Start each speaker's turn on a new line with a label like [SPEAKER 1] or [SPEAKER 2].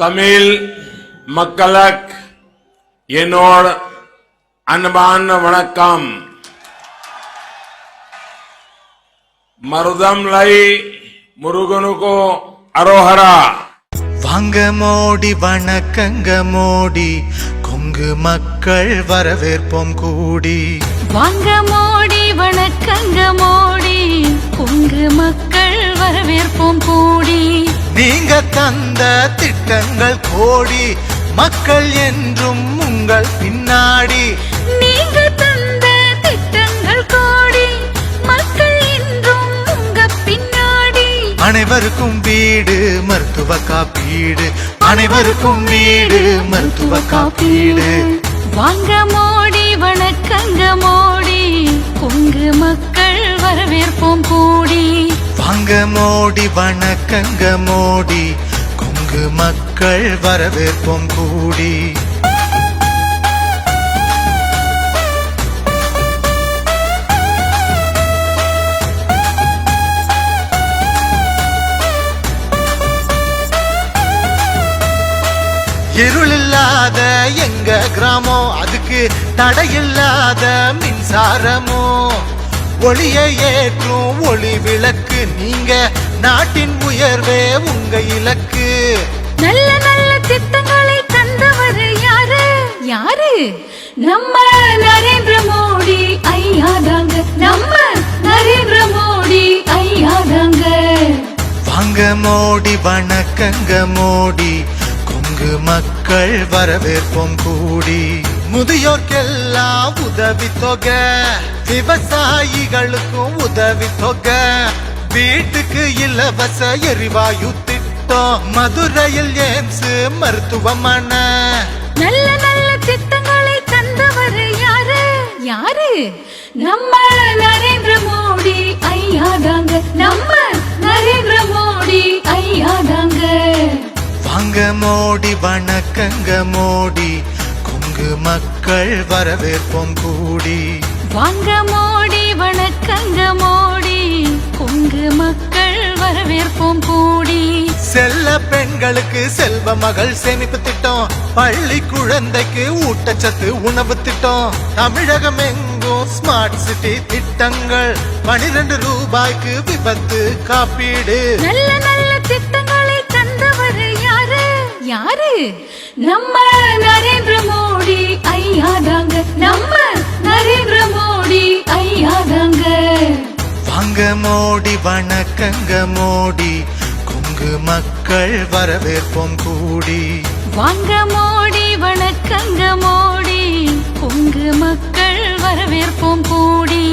[SPEAKER 1] தமிழ் மக்களுக்கு என்னோட அன்பான வணக்கம். மருதம் லை முருகனுக்கு அரோஹரா.
[SPEAKER 2] வாங்க மோடி வணக்கங்க மோடி, கொங்கு மக்கள் வரவேற்போம் கூடி.
[SPEAKER 3] வாங்க மோடி வணக்கங்க மோடி, கொங்கு மக்கள் வரவேற்போம் கூடி.
[SPEAKER 2] நீங்க தந்த திட்டங்கள் கோடி, மக்கள் என்றும் உங்கள் பின்னாடி.
[SPEAKER 3] நீங்க தந்த திட்டங்கள் கோடி, மக்கள் என்றும் உங்க பின்னாடி.
[SPEAKER 2] அனைவருக்கும் வீடு மருத்துவ காப்பீடு, அனைவருக்கும் வீடு மருத்துவ காப்பீடு.
[SPEAKER 3] வாங்க மோடி வணக்கங்க மோடி, கொங்கு மக்கள் வரவேற்போம் கூடி.
[SPEAKER 2] வாங்க மோடி வணக்கங்க மோடி, கொங்கு மக்கள் வரவேற்போம் கூடி. இருளில்லாத எங்க கிராமம், அதுக்கு தடையில்லாத மின்சாரமோ. ஒளியை ஏற்றும் ஒளி விளக்கு, நீங்க நாட்டின் உயர்வே உங்க இலக்கு.
[SPEAKER 3] நல்ல நல்ல திட்டங்களை தந்தவர் யாரு யாரு? நம்ம நரேந்திர மோடி ஐயா தாங்க, நம்ம நரேந்திர மோடி ஐயா தாங்க.
[SPEAKER 2] வாங்க மோடி வணக்கங்க மோடி, கொங்கு மக்கள் வரவேற்போம் கூடி. முதியோர்க்கெல்லாம் உதவி தொகை, விவசாயிகளுக்கும் உதவி தொகை, வீட்டுக்கு இலவச எரிவாயு திட்டம், மதுரையில் எய்ம்ஸ் மருத்துவமனை.
[SPEAKER 3] நல்ல நல்ல திட்டங்களை தந்தவர் யாரு யாரு? நம்ம நரேந்திர மோடி ஐயா தாங்க, நம்ம நரேந்திர மோடி ஐயா தாங்க.
[SPEAKER 2] வாங்க மோடி வணக்கங்க மோடி, கொங்கு மக்கள் வரவேற்போம் கூடி.
[SPEAKER 3] வாங்க மோடி வணக்கங்க மோடி, கொங்கு மக்கள் வரவேற்போம் கூடி.
[SPEAKER 2] செல்ல பெண்களுக்கு செல்வ மகள் சேமிப்பு திட்டம், பள்ளி குழந்தைக்கு ஊட்டச்சத்து உணவு திட்டம், தமிழகம் எங்கும் ஸ்மார்ட் சிட்டி திட்டங்கள், 12 ரூபாய்க்கு விபத்து காப்பீடு.
[SPEAKER 3] நல்ல நல்ல திட்டங்களை தந்தவர் யாரு யாரு? நம்ம நரேந்திர மோடி ஐயா தாங்க, நம்ம நரேந்திர மோடி ஐயா தாங்க.
[SPEAKER 2] வாங்க மோடி வணக்கங்க மோடி, கொங்கு மக்கள் வரவேற்போம் கூடி.
[SPEAKER 3] வாங்க மோடி வணக்கங்க மோடி, கொங்கு மக்கள் வரவேற்போம் கூடி.